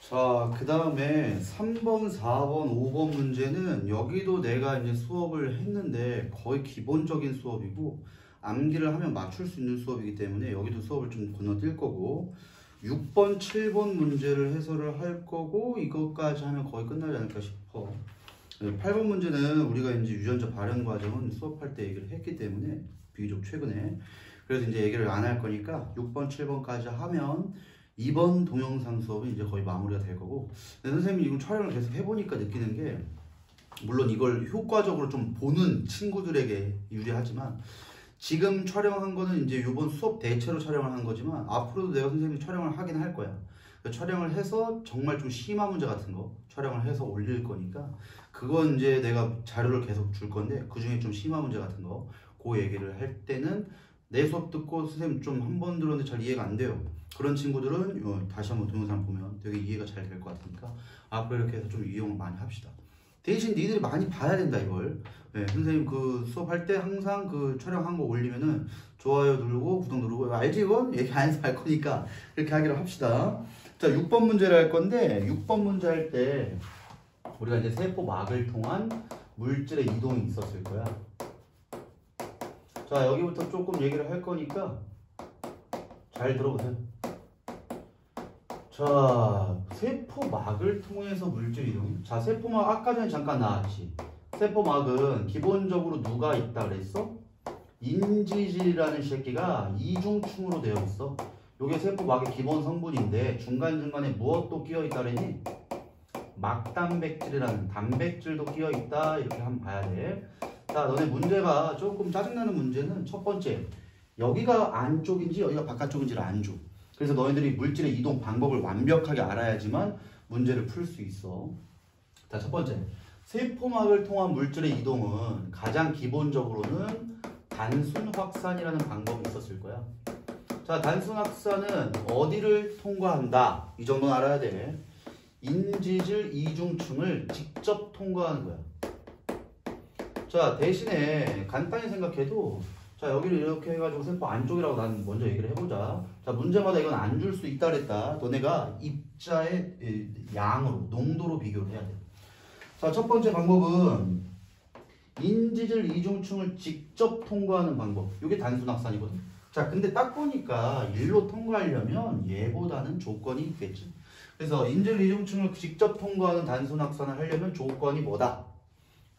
자, 그 다음에 3번, 4번, 5번 문제는 여기도 내가 이제 수업을 했는데 거의 기본적인 수업이고 암기를 하면 맞출 수 있는 수업이기 때문에 여기도 수업을 좀 건너뛸 거고 6번, 7번 문제를 해설을 할 거고 이것까지 하면 거의 끝나지 않을까 싶어. 8번 문제는 우리가 이제 유전자 발현 과정은 수업할 때 얘기를 했기 때문에 비교적 최근에 그래서 이제 얘기를 안 할 거니까 6번, 7번까지 하면 이번 동영상 수업은 이제 거의 마무리가 될 거고 선생님이 이거 촬영을 계속 해보니까 느끼는 게 물론 이걸 효과적으로 좀 보는 친구들에게 유리하지만 지금 촬영한 거는 이제 이번 수업 대체로 촬영을 한 거지만 앞으로도 내가 선생님이 촬영을 하긴 할 거야. 촬영을 해서 정말 좀 심한 문제 같은 거 촬영을 해서 올릴 거니까 그건 이제 내가 자료를 계속 줄 건데 그 중에 좀 심한 문제 같은 거 그 얘기를 할 때는 내 수업 듣고 선생님 좀 한 번 들었는데 잘 이해가 안 돼요. 그런 친구들은 다시 한번 동영상 보면 되게 이해가 잘 될 것 같으니까 앞으로 이렇게 해서 좀 이용을 많이 합시다. 대신 니들이 많이 봐야 된다 이걸. 네, 선생님 그 수업할 때 항상 그 촬영한 거 올리면은 좋아요 누르고 구독 누르고 알지 이건? 얘기 안 해서 할 거니까 이렇게 하기로 합시다. 자 6번 문제를 할 건데 6번 문제 할 때 우리가 이제 세포막을 통한 물질의 이동이 있었을 거야. 자 여기부터 조금 얘기를 할 거니까 잘 들어보세요. 자 세포막을 통해서 물질 이동. 자 세포막 아까 전에 잠깐 나왔지. 세포막은 기본적으로 누가 있다 그랬어? 인지질이라는 새끼가 이중충으로 되어 있어. 요게 세포막의 기본 성분인데 중간중간에 무엇도 끼어 있다 그랬니? 막단백질이라는 단백질도 끼어 있다 이렇게 한번 봐야 돼. 자 너네 문제가 조금 짜증나는 문제는 첫 번째 여기가 안쪽인지 여기가 바깥쪽인지를 안 줘. 그래서 너희들이 물질의 이동 방법을 완벽하게 알아야지만 문제를 풀 수 있어. 자 첫 번째 세포막을 통한 물질의 이동은 가장 기본적으로는 단순 확산이라는 방법이 있었을 거야. 자 단순 확산은 어디를 통과한다 이 정도는 알아야 돼. 인지질 이중층을 직접 통과하는 거야. 자 대신에 간단히 생각해도 자 여기를 이렇게 해가지고 세포 안쪽이라고 난 먼저 얘기를 해보자. 자 문제마다 이건 안 줄 수 있다 그랬다. 너네가 입자의 양으로 농도로 비교를 해야 돼. 자 첫 번째 방법은 인지질 이중층을 직접 통과하는 방법. 이게 단순 확산이거든. 자 근데 딱 보니까 일로 통과하려면 얘보다는 조건이 있겠지. 그래서 인지질 이중층을 직접 통과하는 단순 확산을 하려면 조건이 뭐다?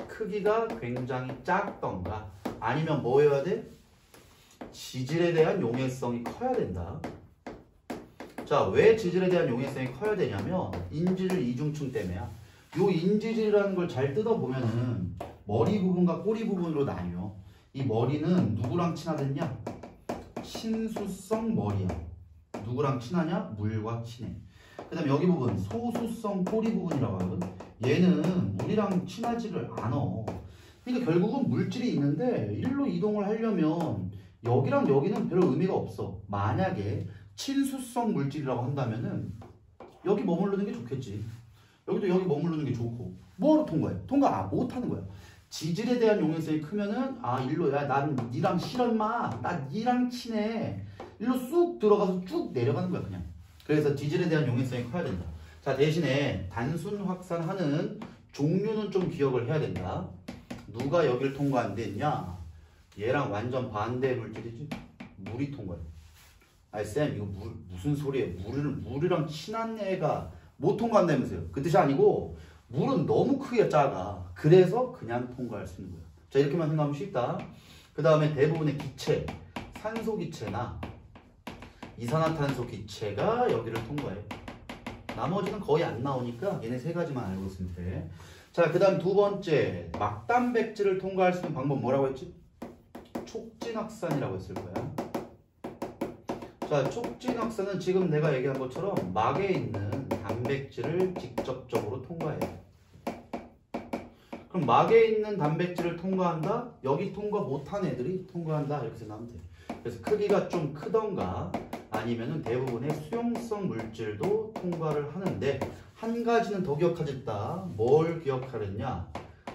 크기가 굉장히 작던가 아니면 뭐여야 돼? 지질에 대한 용해성이 커야 된다. 자, 왜 지질에 대한 용해성이 커야 되냐면 인지질 이중층 때문에야. 요 인지질이라는 걸 잘 뜯어보면은 머리 부분과 꼬리 부분으로 나뉘어. 이 머리는 누구랑 친하댔냐? 친수성 머리야. 누구랑 친하냐? 물과 친해. 그 다음에 여기 부분 소수성 꼬리 부분이라고 하거든. 얘는 물이랑 친하지를 않아. 그러니까 결국은 물질이 있는데 일로 이동을 하려면 여기랑 여기는 별 의미가 없어. 만약에 친수성 물질이라고 한다면은 여기 머무르는 게 좋겠지. 여기도 여기 머무르는 게 좋고. 뭐로 통과해? 통과 못하는 거야. 지질에 대한 용해성이 크면은 일로 야 난 니랑 싫어 임마. 나 니랑 친해. 일로 쑥 들어가서 쭉 내려가는 거야 그냥. 그래서 지질에 대한 용해성이 커야 된다. 자 대신에 단순 확산하는 종류는 좀 기억을 해야 된다. 누가 여기를 통과 안 됐냐? 얘랑 완전 반대 물질이지. 물이 통과해. 아니 쌤 이거 무슨 소리예요? 물이랑 친한 애가 못 통과한다면서요. 그 뜻이 아니고 물은 너무 크기가 작아. 그래서 그냥 통과할 수 있는 거야. 자 이렇게만 생각하면 쉽다. 그 다음에 대부분의 기체, 산소 기체나 이산화탄소 기체가 여기를 통과해. 나머지는 거의 안 나오니까 얘네 세 가지만 알고 있으면 돼. 자, 그 다음 두 번째 막단백질을 통과할 수 있는 방법 뭐라고 했지? 촉진확산이라고 했을 거야. 자, 촉진확산은 지금 내가 얘기한 것처럼 막에 있는 단백질을 직접적으로 통과해. 그럼 막에 있는 단백질을 통과한다? 여기 통과 못한 애들이 통과한다 이렇게 생각하면 돼. 그래서 크기가 좀 크던가 아니면은 대부분의 수용성 물질도 통과를 하는데 한 가지는 더 기억하겠다. 뭘 기억하랬냐?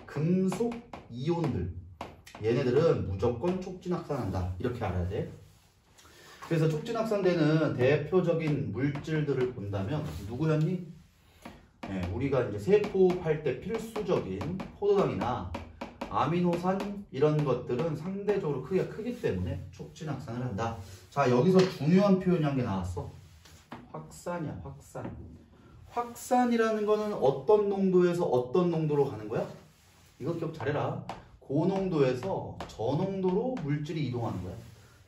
금속 이온들. 얘네들은 무조건 촉진확산한다. 이렇게 알아야 돼. 그래서 촉진확산되는 대표적인 물질들을 본다면 누구였니? 우리가 이제 세포할 때 필수적인 포도당이나 아미노산 이런 것들은 상대적으로 크기가 크기 때문에 촉진확산을 한다. 자, 여기서 중요한 표현이 한 게 나왔어. 확산이야, 확산. 확산이라는 거는 어떤 농도에서 어떤 농도로 가는 거야? 이거 기억 잘해라. 고농도에서 저농도로 물질이 이동하는 거야.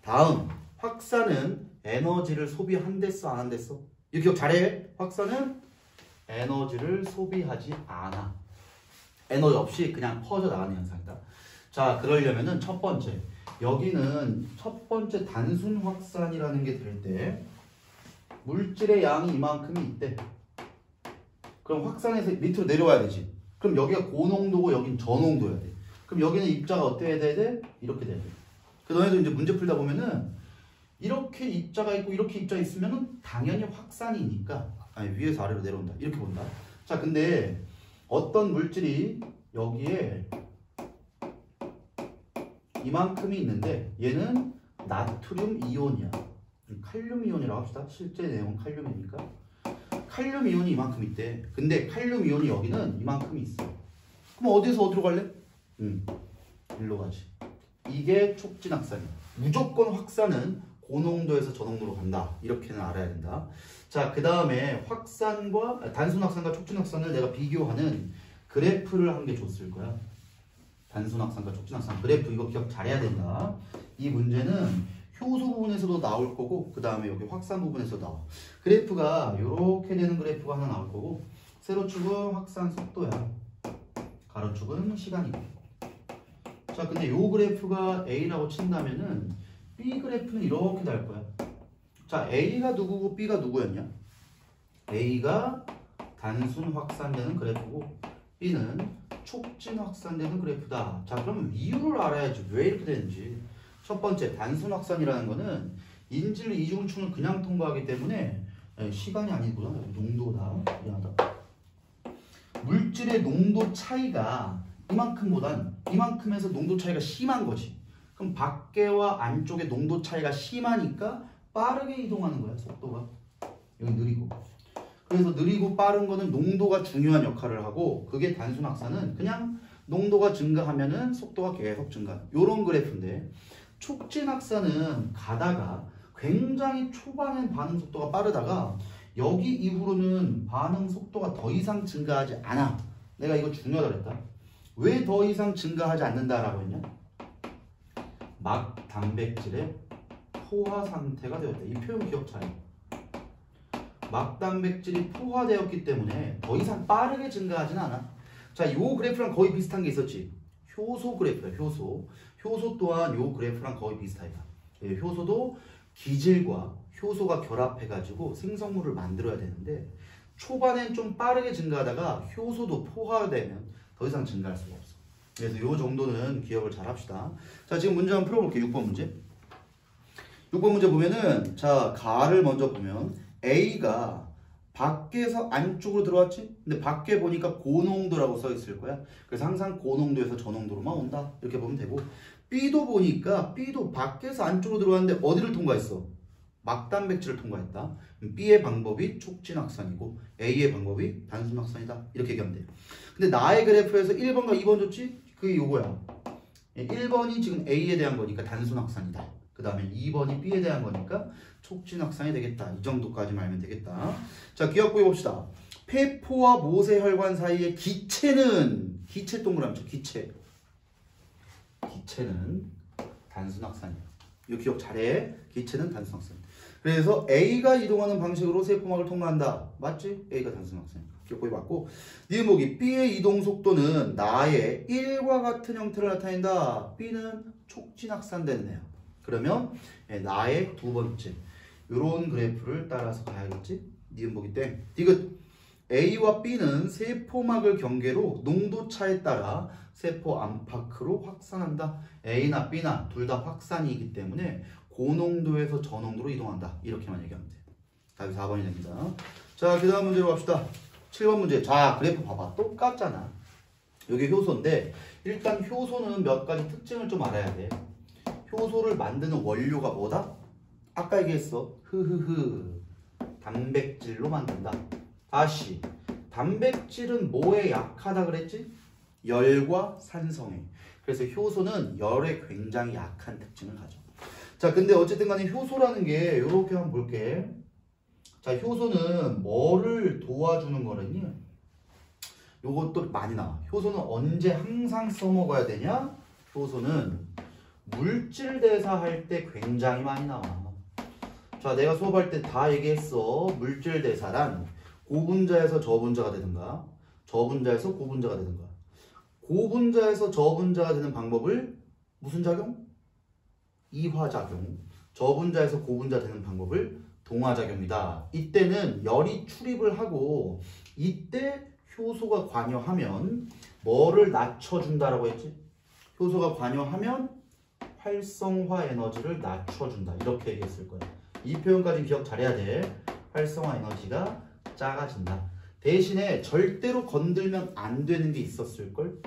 다음, 확산은 에너지를 소비한댔어, 안 한댔어? 이거 기억 잘해. 확산은 에너지를 소비하지 않아. 에너지 없이 그냥 퍼져나가는 현상이다. 자, 그러려면은 첫 번째, 여기는 첫 번째 단순 확산이라는 게 될 때 물질의 양이 이만큼이 있대. 그럼 확산해서 밑으로 내려와야 되지. 그럼 여기가 고농도고 여긴 저농도여야 돼. 그럼 여기는 입자가 어떻게 돼야 돼? 이렇게 돼야 돼. 그 너네도 이제 문제 풀다 보면은 이렇게 입자가 있고 이렇게 입자 있으면은 당연히 확산이니까 위에서 아래로 내려온다. 이렇게 본다. 자, 근데 어떤 물질이 여기에 이만큼이 있는데 얘는 나트륨 이온이야. 칼륨 이온이라고 합시다. 실제 내용은 칼륨이니까. 칼륨 이온이 이만큼 있대. 근데 칼륨 이온이 여기는 이만큼이 있어. 그럼 어디서 어디로 갈래? 일로 가지. 이게 촉진확산이야. 무조건 확산은 고농도에서 저농도로 간다. 이렇게는 알아야 된다. 자, 그 다음에 확산과 단순 확산과 촉진 확산을 내가 비교하는 그래프를 한 개 줬을 거야. 단순 확산과 촉진 확산 그래프 이거 기억 잘해야 된다. 이 문제는 효소 부분에서도 나올 거고 그 다음에 여기 확산 부분에서 나와. 그래프가 이렇게 되는 그래프가 하나 나올 거고 세로축은 확산 속도야. 가로축은 시간이고. 자, 근데 요 그래프가 A라고 친다면은 B 그래프는 이렇게 될 거야. 자, A가 누구고 B가 누구였냐? A가 단순 확산되는 그래프고 B는 촉진 확산되는 그래프다. 자, 그러면 이유를 알아야지. 왜 이렇게 되는지. 첫 번째, 단순 확산이라는 거는 인질 이중충을 그냥 통과하기 때문에 시간이 아니구나. 농도다. 미안하다. 물질의 농도 차이가 이만큼보단 이만큼에서 농도 차이가 심한 거지. 그럼 밖에와 안쪽의 농도 차이가 심하니까 빠르게 이동하는 거야. 속도가. 여기 느리고. 그래서 느리고 빠른 거는 농도가 중요한 역할을 하고 그게 단순 확산은 그냥 농도가 증가하면은 속도가 계속 증가. 요런 그래프인데 촉진 확산은 가다가 굉장히 초반엔 반응 속도가 빠르다가 여기 이후로는 반응 속도가 더 이상 증가하지 않아. 내가 이거 중요하다 그랬다. 왜 더 이상 증가하지 않는다라고 했냐? 막 단백질의 포화 상태가 되었다. 이 표현 기억 잘해. 막 단백질이 포화되었기 때문에 더 이상 빠르게 증가하지는 않아. 자, 요 그래프랑 거의 비슷한 게 있었지. 효소 그래프야. 효소. 효소 또한 요 그래프랑 거의 비슷하다. 효소도 기질과 효소가 결합해가지고 생성물을 만들어야 되는데 초반엔 좀 빠르게 증가하다가 효소도 포화되면 더 이상 증가할 수가 없어. 그래서 요 정도는 기억을 잘 합시다. 자, 지금 문제 한번 풀어볼게요. 6번 문제. 6번 문제 보면은 자, 가를 먼저 보면 A가 밖에서 안쪽으로 들어왔지? 근데 밖에 보니까 고농도라고 써 있을 거야. 그래서 항상 고농도에서 저농도로만 온다. 이렇게 보면 되고 B도 보니까 B도 밖에서 안쪽으로 들어왔는데 어디를 통과했어? 막단백질을 통과했다. B의 방법이 촉진 확산이고 A의 방법이 단순 확산이다. 이렇게 얘기하면 돼. 근데 나의 그래프에서 1번과 2번 줬지? 그게 요거야. 1번이 지금 A에 대한 거니까 단순 확산이다. 그 다음에 2번이 B에 대한 거니까 촉진 확산이 되겠다. 이 정도까지만 알면 되겠다. 자, 기억해 봅시다. 폐포와 모세혈관 사이의 기체는 기체 동그라미 쳐. 기체는 단순 확산이야. 이거 기억 잘해. 기체는 단순 확산. 그래서 A가 이동하는 방식으로 세포막을 통과한다. 맞지? A가 단순 확산이야. 기억해 봤고 니은보기 B의 이동 속도는 나의 1과 같은 형태를 나타낸다. B는 촉진 확산되는 애야. 그러면 나의 두 번째 이런 그래프를 따라서 가야겠지? 니은보기 땡. 디귿 A와 B는 세포막을 경계로 농도차에 따라 세포 안팎으로 확산한다. A나 B나 둘 다 확산이기 때문에 고농도에서 저농도로 이동한다. 이렇게만 얘기하면 돼. 답이 4번이 됩니다. 자, 그 다음 문제로 갑시다. 7번 문제. 자, 그래프 봐봐. 똑같잖아. 여기 효소인데 일단 효소는 몇 가지 특징을 좀 알아야 돼. 효소를 만드는 원료가 뭐다? 아까 얘기했어. 단백질로 만든다. 다시 단백질은 뭐에 약하다 그랬지? 열과 산성에. 그래서 효소는 열에 굉장히 약한 특징을 가져. 자, 근데 어쨌든 간에 효소라는 게 이렇게 한번 볼게. 자, 효소는 뭐를 도와주는 거랬니? 요것도 많이 나와. 효소는 언제 항상 써먹어야 되냐? 효소는 물질 대사할 때 굉장히 많이 나와. 자, 내가 수업할 때 다 얘기했어. 물질 대사란 고분자에서 저분자가 되든가 저분자에서 고분자가 되든가 고분자에서 저분자가 되는 방법을 무슨 작용? 이화작용. 저분자에서 고분자 되는 방법을 동화작용이다. 이때는 열이 출입을 하고 이때 효소가 관여하면 뭐를 낮춰준다라고 했지? 효소가 관여하면 활성화 에너지를 낮춰준다. 이렇게 얘기했을 거야. 이 표현까지 기억 잘해야 돼. 활성화 에너지가 작아진다. 대신에 절대로 건들면 안 되는 게 있었을걸?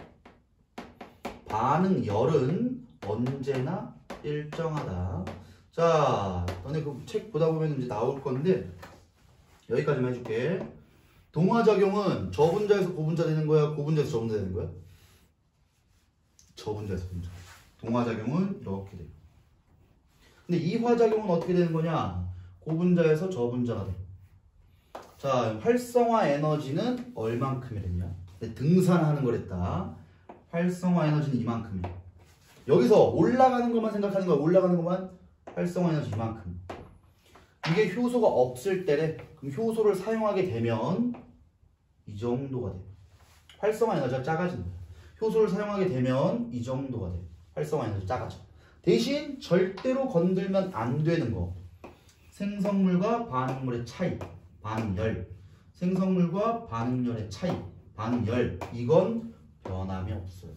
반응 열은 언제나 일정하다. 자, 너네 그 책 보다 보면 이제 나올 건데 여기까지만 해줄게. 동화작용은 저분자에서 고분자 되는 거야? 고분자에서 저분자 되는 거야? 저분자에서 고분자. 동화작용은 이렇게 돼. 근데 이화작용은 어떻게 되는 거냐? 고분자에서 저분자가 돼. 자, 활성화 에너지는 얼만큼이랬냐? 등산하는 거랬다. 활성화 에너지는 이만큼이야. 여기서 올라가는 것만 생각하는 거야. 올라가는 것만 활성화 에너지 이만큼. 이게 효소가 없을 때래. 그럼 효소를 사용하게 되면 이 정도가 돼. 활성화 에너지가 작아진다. 효소를 사용하게 되면 이 정도가 돼. 활성화 에너지 작아져. 대신 절대로 건들면 안 되는 거. 생성물과 반응물의 차이. 반응열. 생성물과 반응열의 차이. 반응열. 이건 변함이 없어요.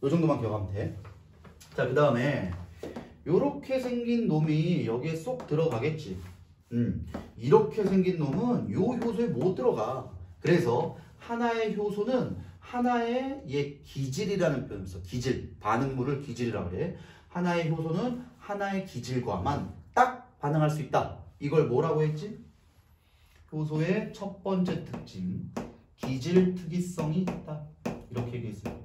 이 정도만 기억하면 돼. 자, 그 다음에 요렇게 생긴 놈이 여기에 쏙 들어가겠지. 이렇게 생긴 놈은 요 효소에 못 들어가. 그래서 하나의 효소는 하나의 기질이라는 표현이 있어. 기질. 반응물을 기질이라고 그래. 하나의 효소는 하나의 기질과만 딱 반응할 수 있다. 이걸 뭐라고 했지? 효소의 첫 번째 특징. 기질 특이성이 있다. 이렇게 얘기했어요.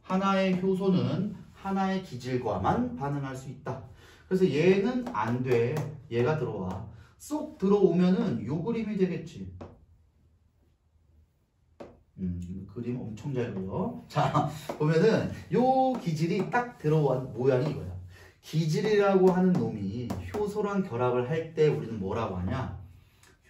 하나의 효소는 하나의 기질과만 반응할 수 있다. 그래서 얘는 안 돼. 얘가 들어와. 쏙 들어오면은 요 그림이 되겠지. 그림 엄청 잘 그려. 자, 보면은 요 기질이 딱 들어온 모양이 이거야. 기질이라고 하는 놈이 효소랑 결합을 할 때 우리는 뭐라고 하냐?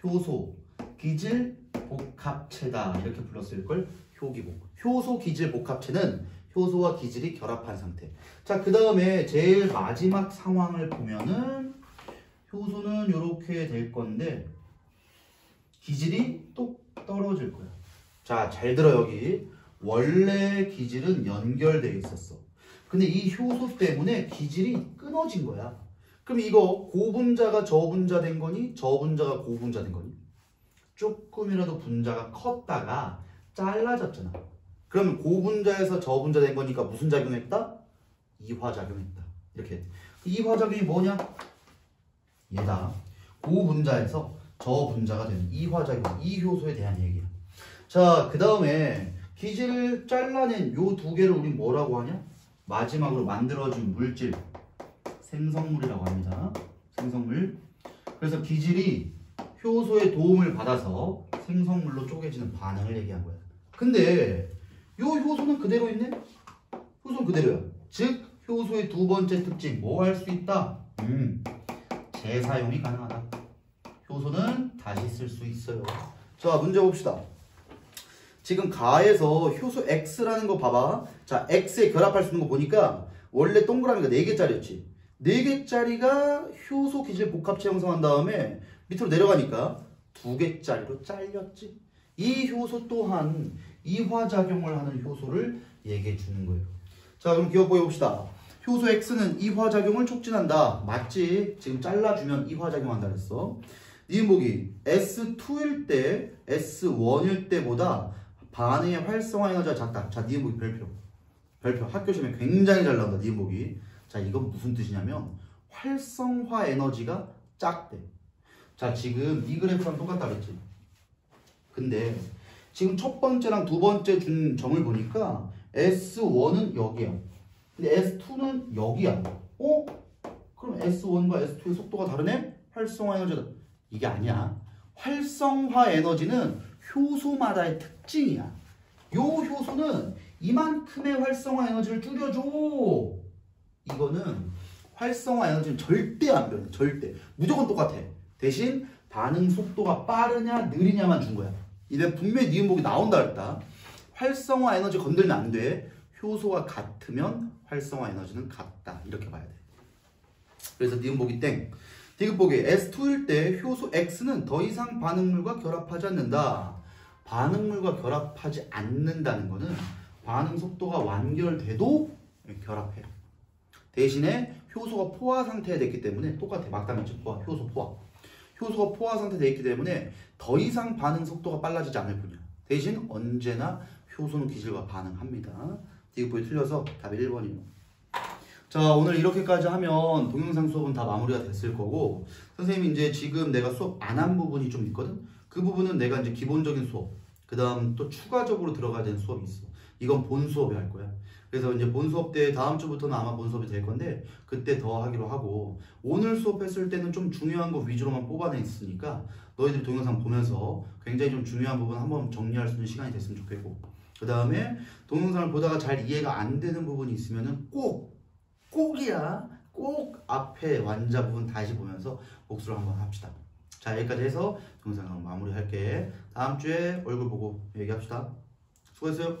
효소, 기질, 복합체다. 이렇게 불렀을걸? 효기복. 효소, 기질, 복합체는 효소와 기질이 결합한 상태. 자, 그 다음에 제일 마지막 상황을 보면은 효소는 이렇게 될 건데 기질이 똑 떨어질 거야. 자, 잘 들어. 여기 원래 기질은 연결되어 있었어. 근데 이 효소 때문에 기질이 끊어진 거야. 그럼 이거 고분자가 저분자 된 거니? 저분자가 고분자 된 거니? 조금이라도 분자가 컸다가 잘라졌잖아. 그러면 고분자에서 저분자 된 거니까 무슨 작용했다? 이화작용했다. 이렇게. 이화작용이 뭐냐? 얘다. 고분자에서 저분자가 되는 이화작용. 이 효소에 대한 얘기야. 자, 그 다음에 기질을 잘라낸 요 두 개를 우리 뭐라고 하냐? 마지막으로 만들어진 물질. 생성물이라고 합니다. 생성물. 그래서 기질이 효소의 도움을 받아서 생성물로 쪼개지는 반응을 얘기한 거야. 근데 요 효소는 그대로 있네? 효소는 그대로야. 즉 효소의 두 번째 특징 뭐 할 수 있다? 재사용이 가능하다. 효소는 다시 쓸 수 있어요. 자, 문제 봅시다. 지금 가에서 효소 X라는 거 봐봐. 자, X에 결합할 수 있는 거 보니까 원래 동그라미가 4개짜리였지. 4개짜리가 효소 기질 복합체 형성한 다음에 밑으로 내려가니까 2개짜리로 잘렸지. 이 효소 또한 이화작용을 하는 효소를 얘기해 주는 거예요. 자, 그럼 기억 보여봅시다. 효소 X는 이화작용을 촉진한다. 맞지? 지금 잘라주면 이화작용한다 그랬어. 니은 보기 S2일 때 S1일 때보다 반응의 활성화 에너지가 작다. 자, 니은 보기 별표. 별표. 학교 시험에 굉장히 잘 나온다. 니은 보기. 자, 이건 무슨 뜻이냐면 활성화 에너지가 작대. 자, 지금 이 그래프랑 똑같다 그랬지. 근데 지금 첫 번째랑 두 번째 준 점을 보니까 S1은 여기야. 근데 S2는 여기야. 그럼 S1과 S2의 속도가 다르네? 활성화 에너지다. 이게 아니야. 활성화 에너지는 효소마다의 특징이야. 요 효소는 이만큼의 활성화 에너지를 줄여줘. 이거는 활성화 에너지는 절대 안 변해. 절대. 무조건 똑같아. 대신 반응 속도가 빠르냐 느리냐만 준 거야. 이제 분명히 니은복이 나온다 했다. 활성화 에너지 건들면 안 돼. 효소가 같으면 활성화 에너지는 같다. 이렇게 봐야 돼. 그래서 니은복이 땡. 디귿복이 S2일 때 효소 X는 더 이상 반응물과 결합하지 않는다. 반응물과 결합하지 않는다는 거는 반응 속도가 완결돼도 결합해. 대신에 효소가 포화 상태에 됐기 때문에 똑같아. 막다면체 포화, 효소 포화. 효소가 포화 상태에 되어 있기 때문에 더 이상 반응 속도가 빨라지지 않을 뿐이야. 대신 언제나 효소는 기질과 반응합니다. 디귿복이 틀려서 답이 1번이에요. 자, 오늘 이렇게까지 하면 동영상 수업은 다 마무리가 됐을 거고, 선생님이 이제 지금 내가 수업 안 한 부분이 좀 있거든? 그 부분은 내가 이제 기본적인 수업, 그 다음 또 추가적으로 들어가야 되는 수업이 있어. 이건 본 수업에 할 거야. 그래서 이제 본 수업 때 다음 주부터는 아마 본 수업이 될 건데, 그때 더 하기로 하고, 오늘 수업했을 때는 좀 중요한 거 위주로만 뽑아내 있으니까, 너희들 동영상 보면서 굉장히 좀 중요한 부분 한번 정리할 수 있는 시간이 됐으면 좋겠고, 그 다음에 동영상을 보다가 잘 이해가 안 되는 부분이 있으면은 꼭이야. 꼭 앞에 완자 부분 다시 보면서 복수를 한번 합시다. 자, 여기까지 해서 동영상 마무리할게. 다음 주에 얼굴 보고 얘기합시다. 수고했어요.